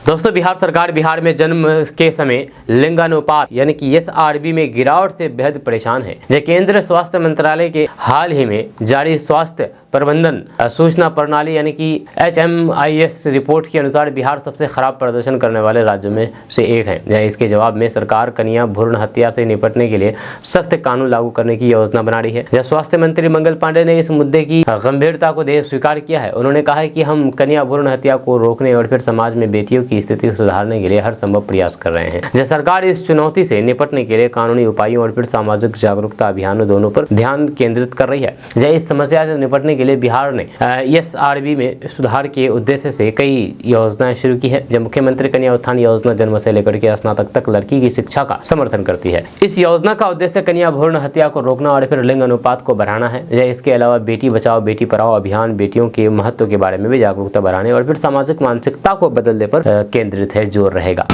दोस्तों बिहार सरकार बिहार में जन्म के समय लिंगानुपात यानी कि SRB में गिरावट से बेहद परेशान है। जब केंद्रीय स्वास्थ्य मंत्रालय के हाल ही में जारी स्वास्थ्य प्रबंधन सूचना प्रणाली यानी कि HMIS रिपोर्ट के अनुसार बिहार सबसे खराब प्रदर्शन करने वाले राज्यों में से एक है। इसके जवाब में सरकार कन्या भ्रूण हत्या से निपटने के लिए सख्त कानून लागू करने की योजना बना रही है। स्वास्थ्य मंत्री मंगल पांडे ने इस मुद्दे की गंभीरता को स्वीकार किया है। उन्होंने कहा है कि हम कन्या भ्रूण हत्या को रोकने और फिर समाज में बेटियों की स्थिति को सुधारने के लिए हर संभव प्रयास कर रहे हैं। सरकार इस चुनौती से निपटने के लिए कानूनी उपायों और फिर सामाजिक जागरूकता अभियानों दोनों पर ध्यान केंद्रित कर रही है। इस समस्या से निपटने के लिए बिहार ने SRB में सुधार के उद्देश्य से कई योजनाएं शुरू की है। मुख्यमंत्री कन्या उत्थान योजना जन्म से लेकर के स्नातक तक लड़की की शिक्षा का समर्थन करती है। इस योजना का उद्देश्य कन्या भ्रूण हत्या को रोकना और फिर लिंग अनुपात को बढ़ाना है। इसके अलावा बेटी बचाओ बेटी पढ़ाओ अभियान बेटियों के महत्व के बारे में भी जागरूकता बढ़ाने और फिर सामाजिक मानसिकता को बदलने पर केंद्रित है, जोर रहेगा।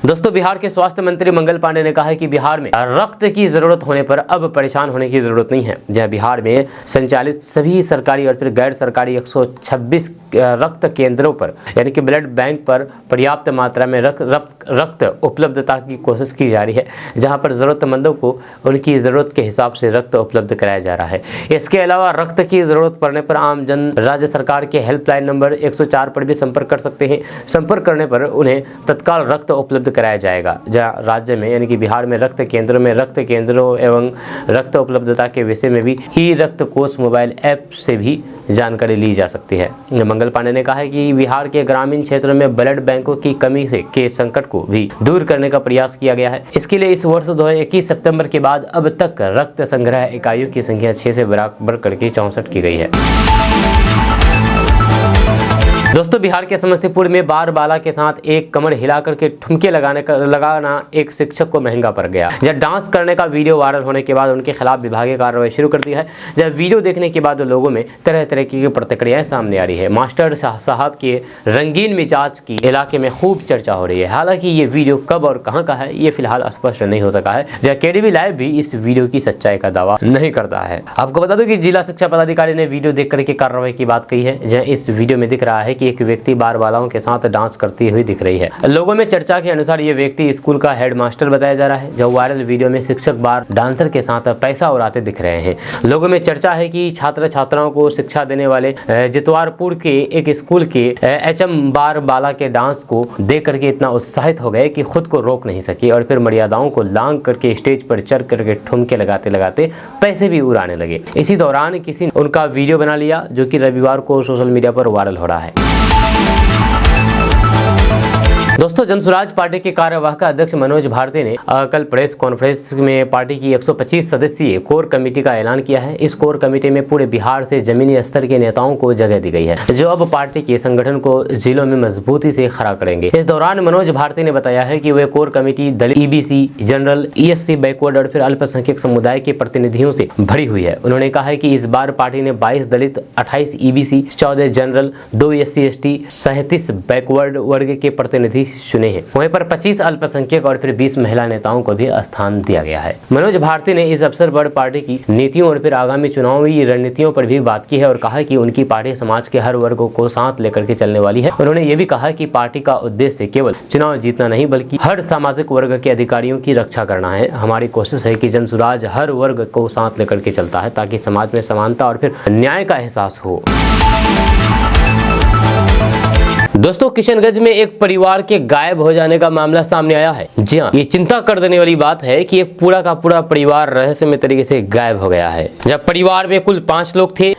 दोस्तों बिहार के स्वास्थ्य मंत्री मंगल पांडे ने कहा है कि बिहार में रक्त की जरूरत होने पर अब परेशान होने की जरूरत नहीं है। जहां बिहार में संचालित सभी सरकारी और फिर गैर सरकारी 126 रक्त केंद्रों पर यानी कि ब्लड बैंक पर पर्याप्त मात्रा में रक्त उपलब्धता की कोशिश की जा रही है, जहां पर जरूरतमंदों को उनकी ज़रूरत के हिसाब से रक्त उपलब्ध कराया जा रहा है। इसके अलावा रक्त की ज़रूरत पड़ने पर आम जन राज्य सरकार के हेल्पलाइन नंबर 104 पर भी संपर्क कर सकते हैं। संपर्क करने पर उन्हें तत्काल रक्त उपलब्ध कराया जाएगा। जहां राज्य में यानी कि बिहार में रक्त केंद्रों एवं रक्त उपलब्धता के विषय में भी ई रक्त कोष मोबाइल ऐप से भी जानकारी ली जा सकती है। मंगल पांडे ने कहा है कि बिहार के ग्रामीण क्षेत्रों में ब्लड बैंकों की कमी के संकट को भी दूर करने का प्रयास किया गया है। इसके लिए इस वर्ष 21 सितंबर के बाद अब तक रक्त संग्रह इकाइयों की संख्या 6 से बढ़ करके 64 की गई है। दोस्तों बिहार के समस्तीपुर में बार बाला के साथ एक कमर हिला करके ठुमके लगाना एक शिक्षक को महंगा पड़ गया। जब डांस करने का वीडियो वायरल होने के बाद उनके खिलाफ विभागीय कार्रवाई शुरू कर दी है। जब वीडियो देखने के बाद लोगों में तरह तरह की प्रतिक्रियाएं सामने आ रही है। मास्टर साहब के रंगीन मिजाज की इलाके में खूब चर्चा हो रही है। हालांकि ये वीडियो कब और कहां का है ये फिलहाल स्पष्ट नहीं हो सका है। जब KDV लाइव भी इस वीडियो की सच्चाई का दावा नहीं करता है। आपको बता दूं कि जिला शिक्षा पदाधिकारी ने वीडियो देख करके कार्रवाई की बात कही है। जहाँ इस वीडियो में दिख रहा है कि एक व्यक्ति बार बालाओं के साथ डांस करती हुई दिख रही है। लोगों में चर्चा के अनुसार ये व्यक्ति स्कूल का हेडमास्टर बताया जा रहा है। जो वायरल वीडियो में शिक्षक बार डांसर के साथ पैसा उड़ाते दिख रहे हैं। लोगों में चर्चा है कि छात्र छात्राओं को शिक्षा देने वाले जितवारपुर के एक स्कूल के HM बार बाला के डांस को देख करके इतना उत्साहित हो गए कि खुद को रोक नहीं सके और फिर मर्यादाओं को लांघ करके स्टेज पर चढ़ करके ठुमके लगाते लगाते पैसे भी उड़ाने लगे। इसी दौरान किसी ने उनका वीडियो बना लिया जो कि रविवार को सोशल मीडिया पर वायरल हो रहा है। दोस्तों दोस्तों, जनसुराज पार्टी के कार्यवाहक अध्यक्ष मनोज भारती ने कल प्रेस कॉन्फ्रेंस में पार्टी की 125 सदस्यीय कोर कमेटी का ऐलान किया है। इस कोर कमेटी में पूरे बिहार से जमीनी स्तर के नेताओं को जगह दी गई है, जो अब पार्टी के संगठन को जिलों में मजबूती से खड़ा करेंगे। इस दौरान मनोज भारती ने बताया है कि वे कोर कमेटी दलित, ईबीसी, जनरल, ईएससी, बैकवर्ड और फिर अल्पसंख्यक समुदाय के प्रतिनिधियों से भरी हुई है। उन्होंने कहा है कि इस बार पार्टी ने 22 दलित, 28 EBC, 14 general, 2 SC ST, 37 backward वर्ग के प्रतिनिधि चुने हैं। वहीं पर 25 अल्पसंख्यक और फिर 20 महिला नेताओं को भी स्थान दिया गया है। मनोज भारती ने इस अवसर पर पार्टी की नीतियों और फिर आगामी चुनावी रणनीतियों पर भी बात की है और कहा कि उनकी पार्टी समाज के हर वर्ग को साथ लेकर के चलने वाली है। उन्होंने ये भी कहा कि पार्टी का उद्देश्य केवल चुनाव जीतना नहीं बल्कि हर सामाजिक वर्ग के अधिकारियों की रक्षा करना है। हमारी कोशिश है कि जनसुराज हर वर्ग को साथ लेकर के चलता है ताकि समाज में समानता और फिर न्याय का एहसास हो। दोस्तों, किशनगंज में एक परिवार के गायब हो जाने का मामला सामने आया है। जी हाँ, ये चिंता कर देने वाली बात है कि एक पूरा का पूरा परिवार रहस्यमय तरीके से गायब हो गया है। जब परिवार में कुल 5 लोग थे,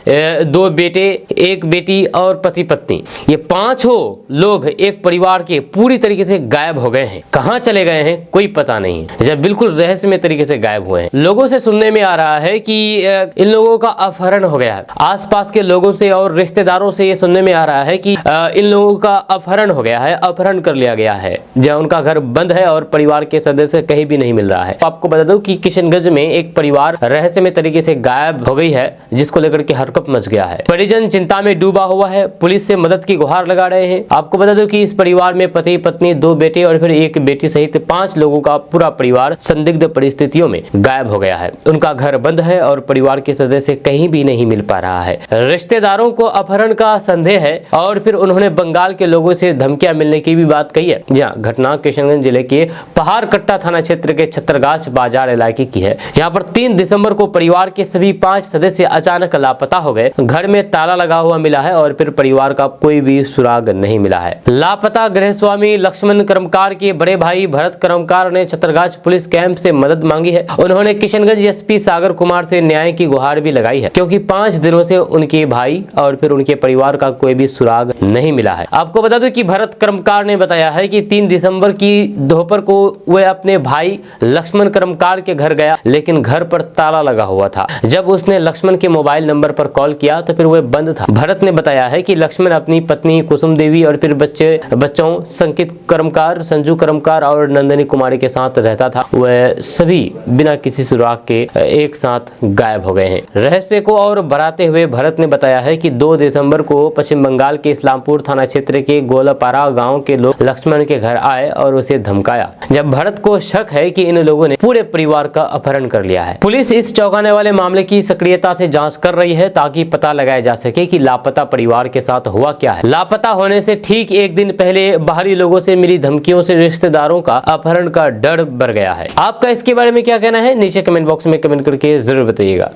2 बेटे, 1 बेटी और पति पत्नी, ये 5 लोग एक परिवार के पूरी तरीके से गायब हो गए हैं। कहाँ चले गए हैं कोई पता नहीं, जब बिल्कुल रहस्यमय तरीके से गायब हुए हैं। लोगों से सुनने में आ रहा है कि इन लोगों का अपहरण हो गया है। आसपास के लोगों से और रिश्तेदारों से ये सुनने में आ रहा है कि इन लोगों का अपहरण हो गया है, अपहरण कर लिया गया है, जहाँ उनका घर बंद है और परिवार के सदस्य कहीं भी नहीं मिल रहा है। आपको बता दूं कि किशनगंज में एक परिवार रहस्यमय तरीके से गायब हो गई है, जिसको लेकर के हरकत मच गया है। परिजन चिंता में डूबा हुआ है, पुलिस से मदद की गुहार लगा रहे हैं। आपको बता दूं कि इस परिवार में पति पत्नी, 2 बेटे और फिर 1 बेटी सहित 5 लोगों का पूरा परिवार संदिग्ध परिस्थितियों में गायब हो गया है। उनका घर बंद है और परिवार के सदस्य कहीं भी नहीं मिल पा रहा है। रिश्तेदारों को अपहरण का संदेह है और फिर उन्होंने बंगाल के लोगों से धमकियां मिलने की भी बात कही है। जहां घटना किशनगंज जिले के पहाड़ कट्टा थाना क्षेत्र के छतरगाछ बाजार इलाके की है। यहाँ पर 3 दिसंबर को परिवार के सभी 5 सदस्य अचानक लापता हो गए। घर में ताला लगा हुआ मिला है और फिर परिवार का कोई भी सुराग नहीं मिला है। लापता गृहस्वामी लक्ष्मण कर्मकार के बड़े भाई भरत कर्मकार ने छतरगाछ पुलिस कैंप से मदद मांगी है। उन्होंने किशनगंज एसपी सागर कुमार से न्याय की गुहार भी लगाई है, क्योंकि 5 दिनों से उनके भाई और फिर उनके परिवार का कोई भी सुराग नहीं मिला है। आपको बता दो कि भरत कर्मकार ने बताया है कि 3 दिसंबर की दोपहर को वह अपने भाई लक्ष्मण कर्मकार के घर गया, लेकिन घर पर ताला लगा हुआ था। जब उसने लक्ष्मण के मोबाइल नंबर पर कॉल किया तो फिर वह बंद था। भरत ने बताया है कि लक्ष्मण अपनी पत्नी कुसुम देवी और फिर बच्चों संकित कर्मकार, संजू कर्मकार और नंदनी कुमारी के साथ रहता था। वह सभी बिना किसी सुराग के एक साथ गायब हो गए हैं। रहस्य को और बढ़ाते हुए भरत ने बताया है कि 2 दिसंबर को पश्चिम बंगाल के इस्लामपुर थाना क्षेत्र के गोलापारा गांव के लोग लक्ष्मण के घर आए और उसे धमकाया। जब भरत को शक है कि इन लोगों ने पूरे परिवार का अपहरण कर लिया है। पुलिस इस चौंकाने वाले मामले की सक्रियता से जांच कर रही है ताकि पता लगाया जा सके कि लापता परिवार के साथ हुआ क्या है। लापता होने से ठीक 1 दिन पहले बाहरी लोगों से मिली धमकियों से रिश्तेदारों का अपहरण का डर बढ़ गया है। आपका इसके बारे में क्या कहना है, नीचे कमेंट बॉक्स में कमेंट करके जरूर बताइएगा।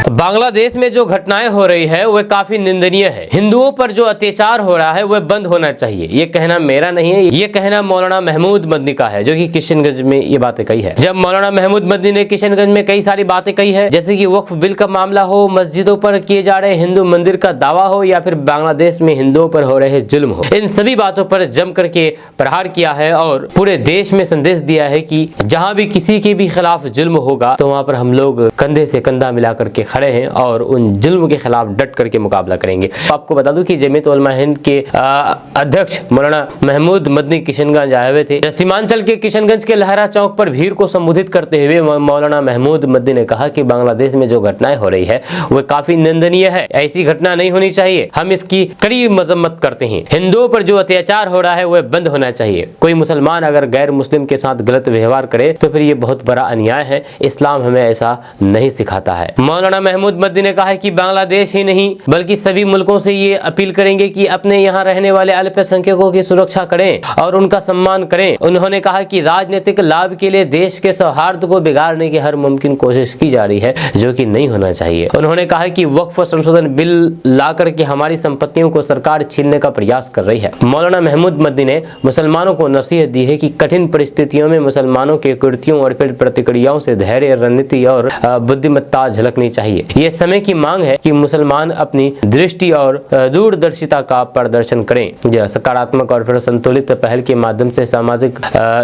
बांग्लादेश में जो घटनाएं हो रही है वह काफी निंदनीय है। हिंदुओं पर जो अत्याचार हो रहा है वह बंद होना चाहिए। ये कहना मेरा नहीं है, ये कहना मौलाना महमूद मदनी का है, जो कि किशनगंज में ये बातें कही है। जब मौलाना महमूद मदनी ने किशनगंज में कई सारी बातें कही है, जैसे कि वक्फ बिल का मामला हो, मस्जिदों पर किए जा रहे हिंदू मंदिर का दावा हो या फिर बांग्लादेश में हिंदुओं पर हो रहे जुल्म हो, इन सभी बातों पर जम करके प्रहार किया है और पूरे देश में संदेश दिया है कि जहाँ भी किसी के भी खिलाफ जुल्म होगा तो वहाँ पर हम लोग कंधे से कंधा मिला करके खड़े हैं और उन जुल्म के खिलाफ डट करके मुकाबला करेंगे। आपको बता दूं कि जमीयत उलमा हिंद के अध्यक्ष मौलाना महमूद मदनी किशनगंज आए हुए थे। सीमांचल के किशनगंज के लहरा चौक पर भीड़ को संबोधित करते हुए मौलाना महमूद मदनी ने कहा कि बांग्लादेश में जो घटनाएं हो रही है वह काफी निंदनीय है। ऐसी घटना नहीं होनी चाहिए। हम इसकी कड़ी मजम्मत करते हैं। हिंदुओं पर जो अत्याचार हो रहा है वह बंद होना चाहिए। कोई मुसलमान अगर गैर मुस्लिम के साथ गलत व्यवहार करे तो फिर ये बहुत बड़ा अन्याय है। इस्लाम हमें ऐसा नहीं सिखाता है। मौलाना महमूद मदनी ने कहा है कि बांग्लादेश ही नहीं बल्कि सभी मुल्कों से ये अपील करेंगे कि अपने यहाँ रहने वाले अल्पसंख्यकों की सुरक्षा करें और उनका सम्मान करें। उन्होंने कहा कि राजनीतिक लाभ के लिए देश के सौहार्द को बिगाड़ने की हर मुमकिन कोशिश की जा रही है, जो कि नहीं होना चाहिए। उन्होंने कहा कि वक्फ संशोधन बिल ला करके हमारी संपत्तियों को सरकार छीनने का प्रयास कर रही है। मौलाना महमूद मदनी ने मुसलमानों को नसीहत दी है कि कठिन परिस्थितियों में मुसलमानों के कृतियों और फिर प्रतिक्रियाओं से धैर्य, रणनीति और बुद्धिमत्ता झलकनी चाहिए। ये समय की मांग है कि मुसलमान अपनी दृष्टि और दूरदर्शिता का प्रदर्शन करें। यह सकारात्मक और फिर संतुलित पहल के माध्यम से सामाजिक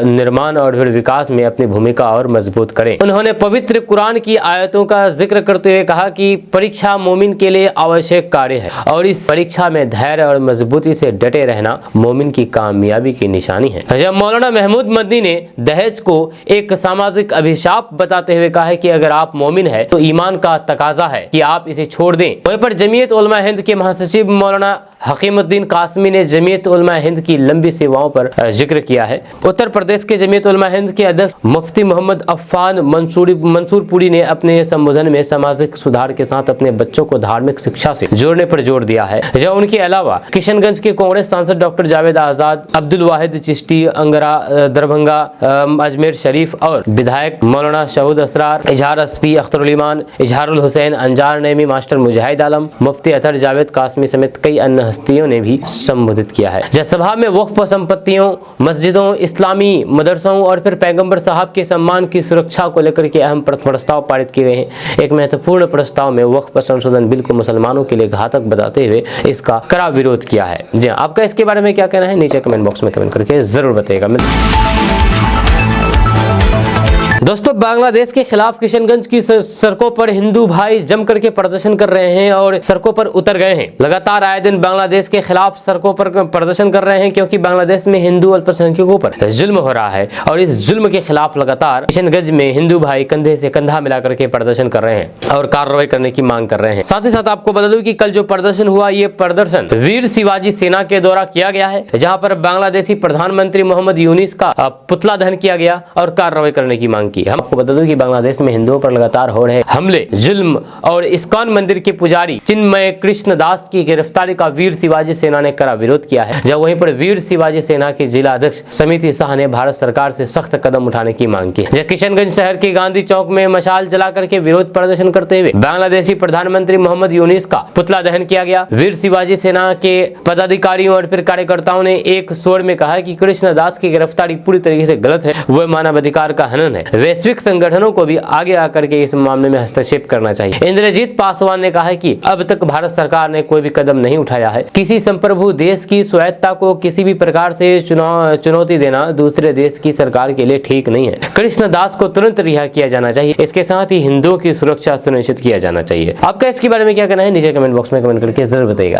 निर्माण और फिर विकास में अपनी भूमिका और मजबूत करें। उन्होंने पवित्र कुरान की आयतों का जिक्र करते हुए कहा कि परीक्षा मोमिन के लिए आवश्यक कार्य है और इस परीक्षा में धैर्य और मजबूती से डटे रहना मोमिन की कामयाबी की निशानी है। जब मौलाना महमूद मदनी ने दहेज को एक सामाजिक अभिशाप बताते हुए कहा है कि अगर आप मोमिन है तो ईमान का तकाजा है कि आप इसे छोड़ दें। वहीं पर जमीयत उलमा हिंद के महासचिव मौलाना हकीमुद्दीन कासमी ने जमीयत उलमा हिंद की लंबी सेवाओं पर जिक्र किया है। उत्तर प्रदेश के जमीयत उलमा हिंद के अध्यक्ष मुफ्ती मोहम्मद अफ़ान मंसूरपुरी ने अपने संबोधन में सामाजिक सुधार के साथ अपने बच्चों को धार्मिक शिक्षा से जोड़ने पर जोर दिया है। जब उनके अलावा किशनगंज के कांग्रेस सांसद डॉक्टर जावेद आजाद, अब्दुल वाहिद चिश्ती, अंगरा, दरभंगा, अजमेर शरीफ और विधायक मौलाना शहूद असरार, इजहार एसपी अख्तरुल ईमान, इजहारुल हुसैन, अंजार नईमी, मास्टर मुजाहिद आलम, मुफ्ती अतर जावेद कासमी समेत कई अन्य हस्तियों ने भी संबोधित किया है। जब सभा में वक्फ संपत्तियों, मस्जिदों, इस्लामी मदरसों और फिर पैगंबर साहब के सम्मान की सुरक्षा को लेकर के अहम प्रस्ताव पारित किए गए हैं। एक महत्वपूर्ण प्रस्ताव में वक्फ संशोधन बिल को मुसलमानों के लिए घातक बताते हुए इसका कड़ा विरोध किया है। जी आपका इसके बारे में क्या कहना है, नीचे कमेंट बॉक्स में कमेंट करके जरूर बताइएगा। दोस्तों, बांग्लादेश के खिलाफ किशनगंज की सड़कों पर हिंदू भाई जम करके प्रदर्शन कर रहे हैं और सड़कों पर उतर गए हैं। लगातार आए दिन बांग्लादेश के खिलाफ सड़कों पर प्रदर्शन कर रहे हैं क्योंकि बांग्लादेश में हिंदू अल्पसंख्यकों पर जुल्म हो रहा है और इस जुल्म के खिलाफ लगातार किशनगंज में हिंदू भाई कंधे से कंधा मिला करके प्रदर्शन कर रहे हैं और कार्रवाई करने की मांग कर रहे हैं। साथ ही साथ आपको बता दूं कि कल जो प्रदर्शन हुआ, ये प्रदर्शन वीर शिवाजी सेना के द्वारा किया गया है, जहाँ पर बांग्लादेशी प्रधानमंत्री मोहम्मद यूनिस का पुतला दहन किया गया और कार्रवाई करने की मांग की। हम आपको बता दूं कि बांग्लादेश में हिंदुओं पर लगातार हो रहे हमले, जुल्म और इस्कॉन मंदिर के पुजारी चिन्मय कृष्ण दास की गिरफ्तारी का वीर शिवाजी सेना ने कड़ा विरोध किया है। जब वहीं पर वीर शिवाजी सेना के जिला अध्यक्ष समिति शाह ने भारत सरकार से सख्त कदम उठाने की मांग की। जब किशनगंज शहर के गांधी चौक में मशाल जला करके विरोध प्रदर्शन करते हुए बांग्लादेशी प्रधानमंत्री मोहम्मद यूनिस का पुतला दहन किया गया। वीर शिवाजी सेना के पदाधिकारियों और फिर कार्यकर्ताओं ने एक स्वर में कहा कि कृष्ण दास की गिरफ्तारी पूरी तरीके से गलत है, वह मानवाधिकार का हनन है। वैश्विक संगठनों को भी आगे आकर के इस मामले में हस्तक्षेप करना चाहिए। इंद्रजीत पासवान ने कहा है कि अब तक भारत सरकार ने कोई भी कदम नहीं उठाया है। किसी संप्रभु देश की स्वायत्तता को किसी भी प्रकार से चुनौती देना दूसरे देश की सरकार के लिए ठीक नहीं है। कृष्ण दास को तुरंत रिहा किया जाना चाहिए। इसके साथ ही हिंदुओं की सुरक्षा सुनिश्चित किया जाना चाहिए। आपका इसके बारे में क्या कहना है, नीचे कमेंट बॉक्स में कमेंट करके जरूर बताइएगा।